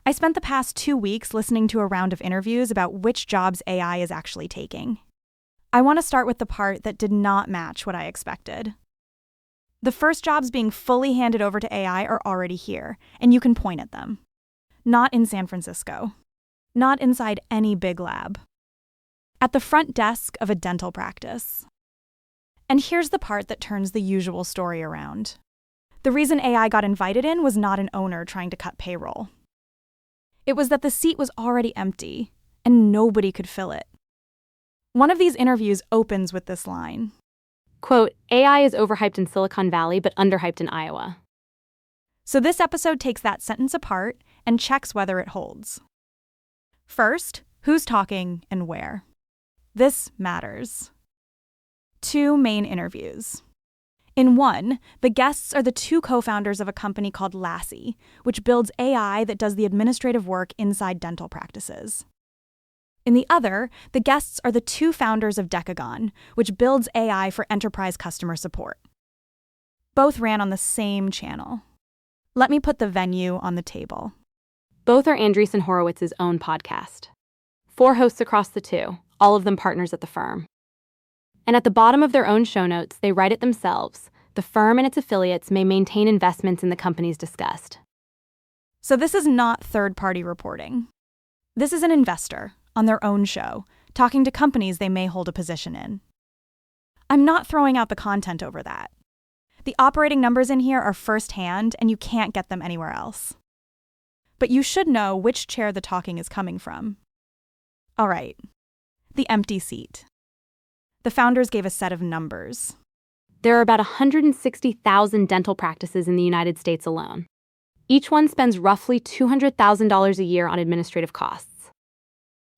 I spent the past 2 weeks listening to a round of interviews about which jobs AI is actually taking. I want to start with the part that did not match what I expected. The first jobs being fully handed over to AI are already here, and you can point at them. Not in San Francisco. Not inside any big lab. At the front desk of a dental practice. And here's the part that turns the usual story around. The reason AI got invited in was not an owner trying to cut payroll. It was that the seat was already empty, and nobody could fill it. One of these interviews opens with this line. Quote, AI is overhyped in Silicon Valley, but underhyped in Iowa. So this episode takes that sentence apart and checks whether it holds. First, who's talking and where? This matters. 2 main interviews. In one, the guests are the 2 co-founders of a company called Lassie, which builds AI that does the administrative work inside dental practices. In the other, the guests are the 2 founders of Decagon, which builds AI for enterprise customer support. Both ran on the same channel. Let me put the venue on the table. Both are Andreessen Horowitz's own podcast. 4 hosts across the 2, all of them partners at the firm. And at the bottom of their own show notes, they write it themselves. The firm and its affiliates may maintain investments in the companies discussed. So this is not third-party reporting. This is an investor, on their own show, talking to companies they may hold a position in. I'm not throwing out the content over that. The operating numbers in here are firsthand, and you can't get them anywhere else. But you should know which chair the talking is coming from. All right, the empty seat. The founders gave a set of numbers. There are about 160,000 dental practices in the United States alone. Each one spends roughly $200,000 a year on administrative costs.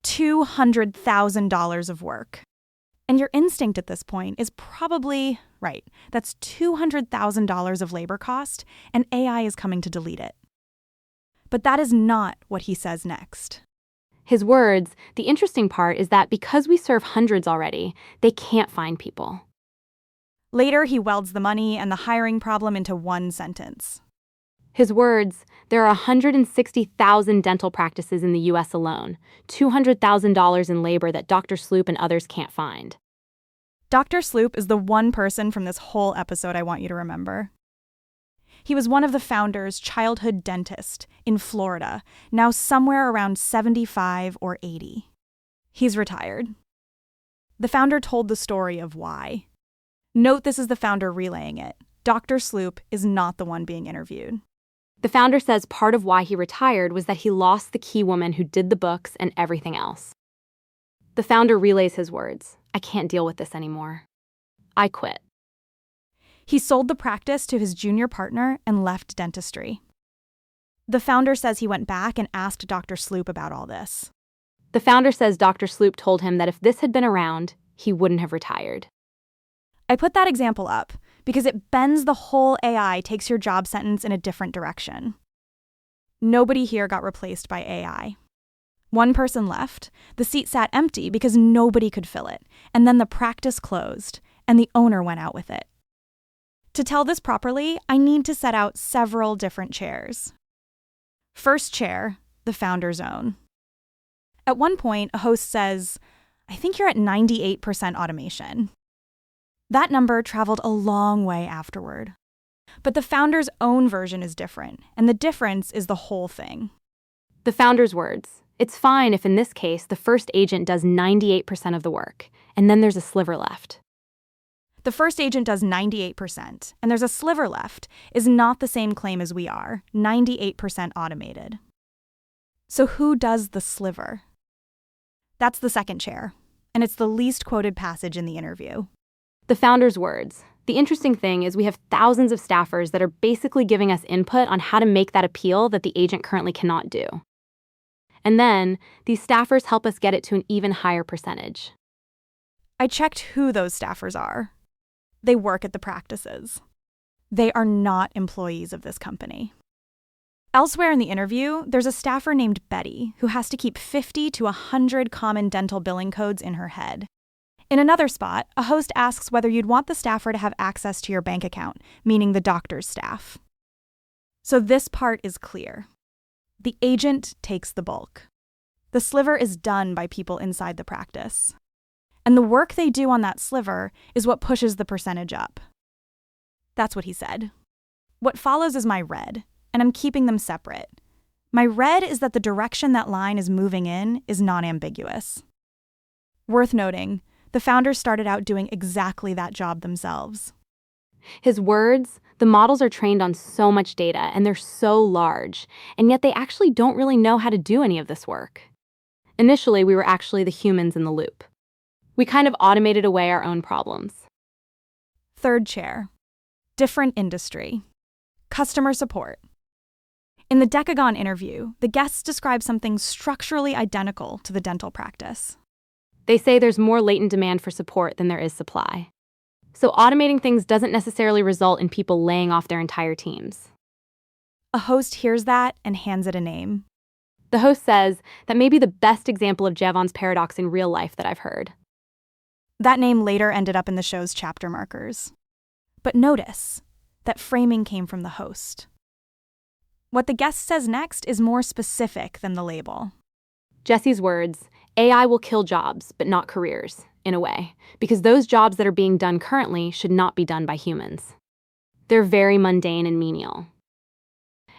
$200,000 of work. And your instinct at this point is probably, right, that's $200,000 of labor cost, and AI is coming to delete it. But that is not what he says next. His words, the interesting part is that because we serve hundreds already, they can't find people. Later, he welds the money and the hiring problem into one sentence. His words, there are 160,000 dental practices in the U.S. alone, $200,000 in labor that Dr. Sloop and others can't find. Dr. Sloop is the one person from this whole episode I want you to remember. He was one of the founders' childhood dentist in Florida, now somewhere around 75 or 80. He's retired. The founder told the story of why. Note this is the founder relaying it. Dr. Sloop is not the one being interviewed. The founder says part of why he retired was that he lost the key woman who did the books and everything else. The founder relays his words, I can't deal with this anymore. I quit. He sold the practice to his junior partner and left dentistry. The founder says he went back and asked Dr. Sloop about all this. The founder says Dr. Sloop told him that if this had been around, he wouldn't have retired. I put that example up because it bends the whole AI takes your job sentence in a different direction. Nobody here got replaced by AI. One person left, the seat sat empty because nobody could fill it, and then the practice closed, and the owner went out with it. To tell this properly, I need to set out several different chairs. First chair, the founder's own. At one point, a host says, I think you're at 98% automation. That number traveled a long way afterward. But the founder's own version is different, and the difference is the whole thing. The founder's words, it's fine if in this case the first agent does 98% of the work, and then there's a sliver left. The first agent does 98%, and there's a sliver left, is not the same claim as we are, 98% automated. So who does the sliver? That's the second chair, and it's the least quoted passage in the interview. The founder's words. The interesting thing is we have thousands of staffers that are basically giving us input on how to make that appeal that the agent currently cannot do. And then, these staffers help us get it to an even higher percentage. I checked who those staffers are. They work at the practices. They are not employees of this company. Elsewhere in the interview, there's a staffer named Betty who has to keep 50 to 100 common dental billing codes in her head. In another spot, a host asks whether you'd want the staffer to have access to your bank account, meaning the doctor's staff. So this part is clear. The agent takes the bulk. The sliver is done by people inside the practice. And the work they do on that sliver is what pushes the percentage up. That's what he said. What follows is my red, and I'm keeping them separate. My red is that the direction that line is moving in is non-ambiguous. Worth noting, the founders started out doing exactly that job themselves. His words, the models are trained on so much data and they're so large, and yet they actually don't really know how to do any of this work. Initially, we were actually the humans in the loop. We kind of automated away our own problems. Third chair. Different industry. Customer support. In the Decagon interview, the guests describe something structurally identical to the dental practice. They say there's more latent demand for support than there is supply. So automating things doesn't necessarily result in people laying off their entire teams. A host hears that and hands it a name. The host says that may be the best example of Jevons paradox in real life that I've heard. That name later ended up in the show's chapter markers. But notice that framing came from the host. What the guest says next is more specific than the label. Jesse's words, AI will kill jobs, but not careers, in a way, because those jobs that are being done currently should not be done by humans. They're very mundane and menial.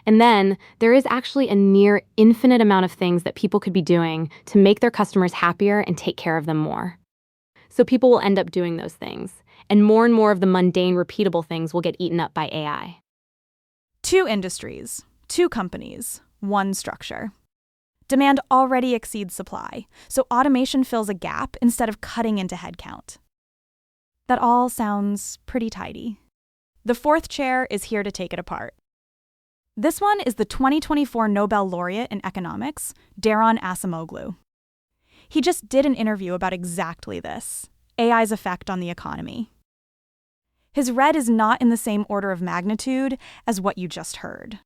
And then there is actually a near infinite amount of things that people could be doing to make their customers happier and take care of them more. So people will end up doing those things, and more of the mundane, repeatable things will get eaten up by AI. 2 industries, 2 companies, 1 structure. Demand already exceeds supply, so automation fills a gap instead of cutting into headcount. That all sounds pretty tidy. The 4th chair is here to take it apart. This one is the 2024 Nobel laureate in economics, Daron Acemoglu. He just did an interview about exactly this, AI's effect on the economy. His red is not in the same order of magnitude as what you just heard.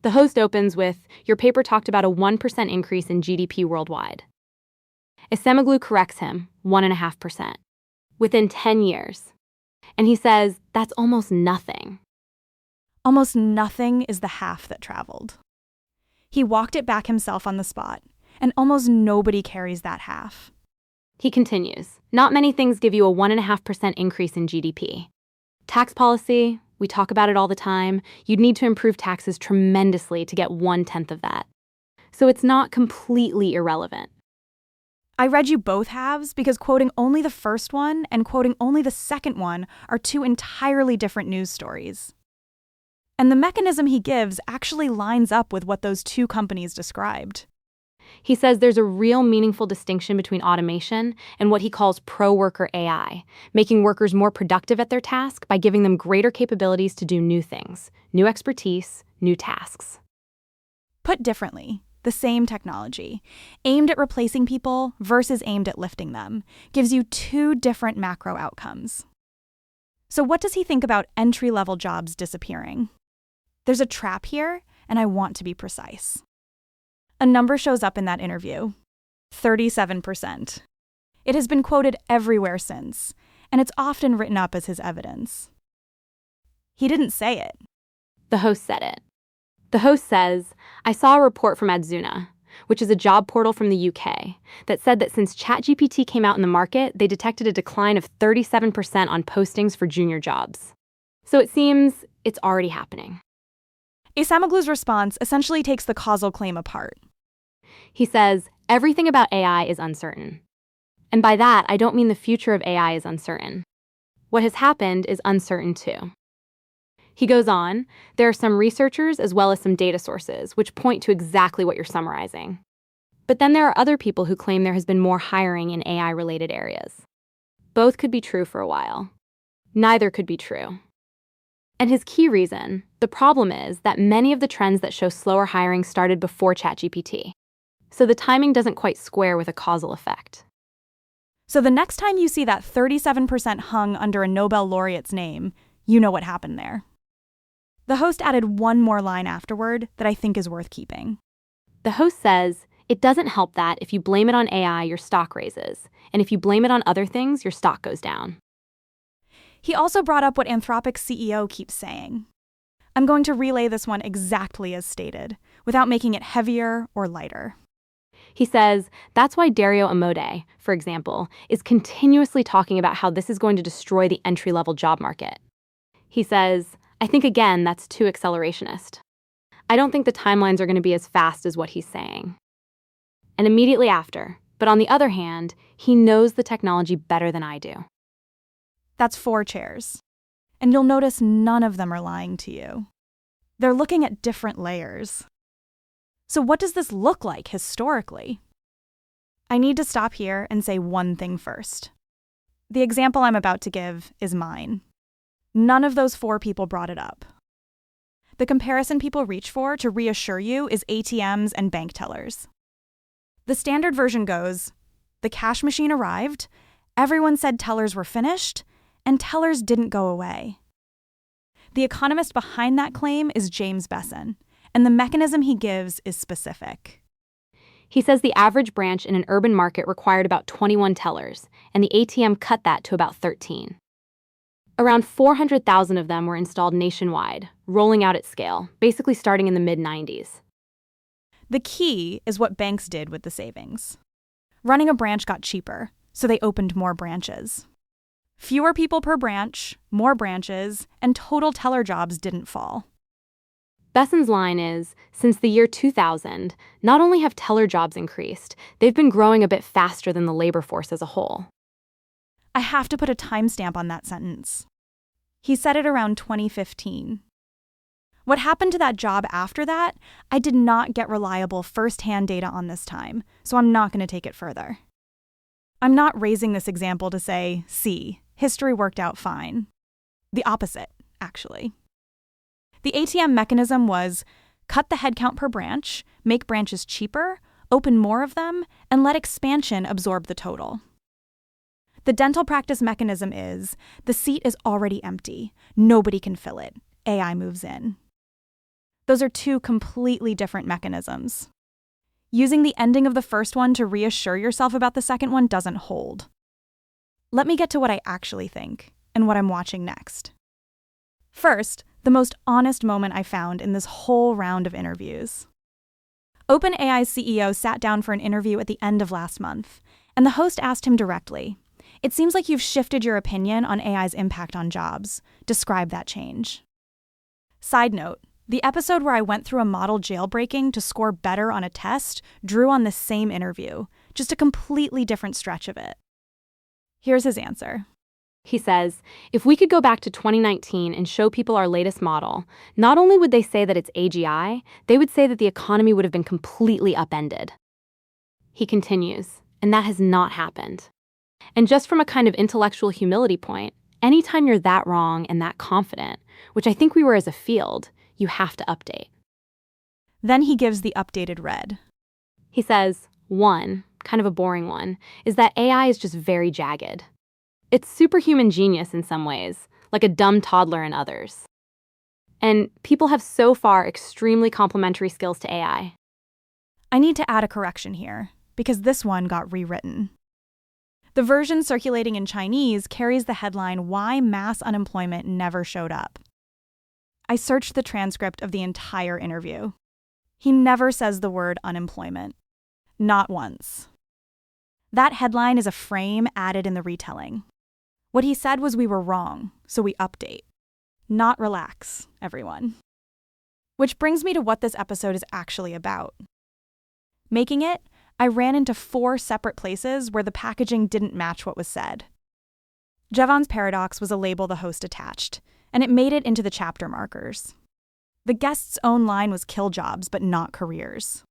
The host opens with, your paper talked about a 1% increase in GDP worldwide. Acemoglu corrects him, 1.5%, within 10 years. And he says, that's almost nothing. Almost nothing is the half that traveled. He walked it back himself on the spot, and almost nobody carries that half. He continues, not many things give you a 1.5% increase in GDP. Tax policy, we talk about it all the time. You'd need to improve taxes tremendously to get 1/10 of that. So it's not completely irrelevant. I read you both halves because quoting only the first one and quoting only the second one are 2 entirely different news stories. And the mechanism he gives actually lines up with what those 2 companies described. He says there's a real meaningful distinction between automation and what he calls pro-worker AI, making workers more productive at their task by giving them greater capabilities to do new things, new expertise, new tasks. Put differently, the same technology, aimed at replacing people versus aimed at lifting them, gives you 2 different macro outcomes. So what does he think about entry-level jobs disappearing? There's a trap here, and I want to be precise. A number shows up in that interview, 37%. It has been quoted everywhere since, and it's often written up as his evidence. He didn't say it. The host said it. The host says, I saw a report from Adzuna, which is a job portal from the UK, that said that since ChatGPT came out in the market, they detected a decline of 37% on postings for junior jobs. So it seems it's already happening. Acemoglu's response essentially takes the causal claim apart. He says, everything about AI is uncertain. And by that, I don't mean the future of AI is uncertain. What has happened is uncertain too. He goes on, there are some researchers as well as some data sources which point to exactly what you're summarizing. But then there are other people who claim there has been more hiring in AI-related areas. Both could be true for a while. Neither could be true. And his key reason, the problem is that many of the trends that show slower hiring started before ChatGPT. So the timing doesn't quite square with a causal effect. So the next time you see that 37% hung under a Nobel laureate's name, you know what happened there. The host added one more line afterward that I think is worth keeping. The host says, it doesn't help that if you blame it on AI, your stock raises, and if you blame it on other things, your stock goes down. He also brought up what Anthropic's CEO keeps saying. I'm going to relay this one exactly as stated, without making it heavier or lighter. He says that's why Dario Amodei, for example, is continuously talking about how this is going to destroy the entry-level job market. He says, I think, again, that's too accelerationist. I don't think the timelines are going to be as fast as what he's saying. And immediately after, but on the other hand, he knows the technology better than I do. That's 4 chairs. And you'll notice none of them are lying to you. They're looking at different layers. So what does this look like historically? I need to stop here and say one thing first. The example I'm about to give is mine. None of those 4 people brought it up. The comparison people reach for to reassure you is ATMs and bank tellers. The standard version goes, the cash machine arrived, everyone said tellers were finished, and tellers didn't go away. The economist behind that claim is James Besson, and the mechanism he gives is specific. He says the average branch in an urban market required about 21 tellers, and the ATM cut that to about 13. Around 400,000 of them were installed nationwide, rolling out at scale, basically starting in the mid-90s. The key is what banks did with the savings. Running a branch got cheaper, so they opened more branches. Fewer people per branch, more branches, and total teller jobs didn't fall. Besson's line is, since the year 2000, not only have teller jobs increased, they've been growing a bit faster than the labor force as a whole. I have to put a timestamp on that sentence. He said it around 2015. What happened to that job after that? I did not get reliable first-hand data on this time, so I'm not going to take it further. I'm not raising this example to say, see, history worked out fine. The opposite, actually. The ATM mechanism was cut the headcount per branch, make branches cheaper, open more of them, and let expansion absorb the total. The dental practice mechanism is the seat is already empty. Nobody can fill it. AI moves in. Those are 2 completely different mechanisms. Using the ending of the first one to reassure yourself about the second one doesn't hold. Let me get to what I actually think and what I'm watching next. First, the most honest moment I found in this whole round of interviews. OpenAI's CEO sat down for an interview at the end of last month, and the host asked him directly, "It seems like you've shifted your opinion on AI's impact on jobs. Describe that change." Side note, the episode where I went through a model jailbreaking to score better on a test drew on the same interview, just a completely different stretch of it. Here's his answer. He says, if we could go back to 2019 and show people our latest model, not only would they say that it's AGI, they would say that the economy would have been completely upended. He continues, and that has not happened. And just from a kind of intellectual humility point, anytime you're that wrong and that confident, which I think we were as a field, you have to update. Then he gives the updated red. He says, 1, kind of a boring one, is that AI is just very jagged. It's superhuman genius in some ways, like a dumb toddler in others. And people have so far extremely complementary skills to AI. I need to add a correction here, because this one got rewritten. The version circulating in Chinese carries the headline, "Why Mass Unemployment Never Showed Up." I searched the transcript of the entire interview. He never says the word unemployment. Not once. That headline is a frame added in the retelling. What he said was we were wrong, so we update. Not relax, everyone. Which brings me to what this episode is actually about. Making it, I ran into 4 separate places where the packaging didn't match what was said. Jevon's paradox was a label the host attached, and it made it into the chapter markers. The guest's own line was kill jobs, but not careers.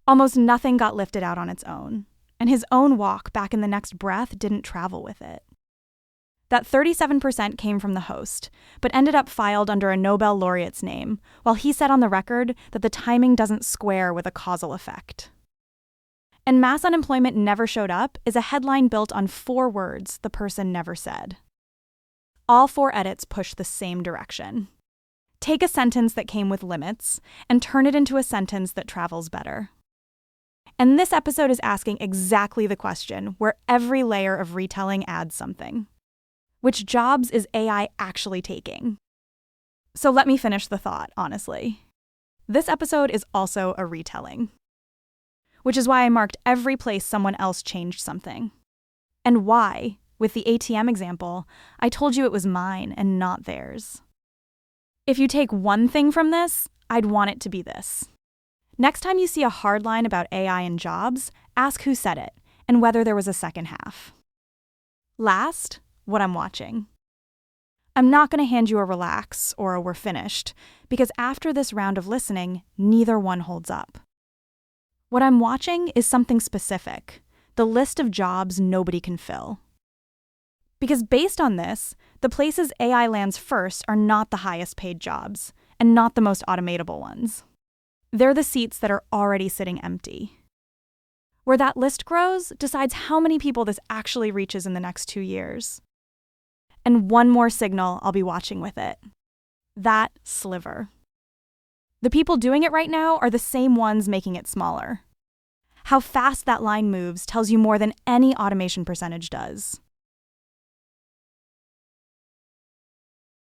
Almost nothing got lifted out on its own, and his own walk back in the next breath didn't travel with it. That 37% came from the host, but ended up filed under a Nobel laureate's name, while he said on the record that the timing doesn't square with a causal effect. And mass unemployment never showed up is a headline built on 4 words the person never said. All 4 edits push the same direction. Take a sentence that came with limits and turn it into a sentence that travels better. And this episode is asking exactly the question where every layer of retelling adds something. Which jobs is AI actually taking? So let me finish the thought, honestly. This episode is also a retelling, which is why I marked every place someone else changed something. And why, with the ATM example, I told you it was mine and not theirs. If you take one thing from this, I'd want it to be this. Next time you see a hard line about AI and jobs, ask who said it and whether there was a second half. Last, what I'm watching. I'm not going to hand you a relax or a we're finished, because after this round of listening, neither one holds up. What I'm watching is something specific, the list of jobs nobody can fill. Because based on this, the places AI lands first are not the highest paid jobs, and not the most automatable ones. They're the seats that are already sitting empty. Where that list grows decides how many people this actually reaches in the next 2 years. And one more signal I'll be watching with it. That sliver. The people doing it right now are the same ones making it smaller. How fast that line moves tells you more than any automation percentage does.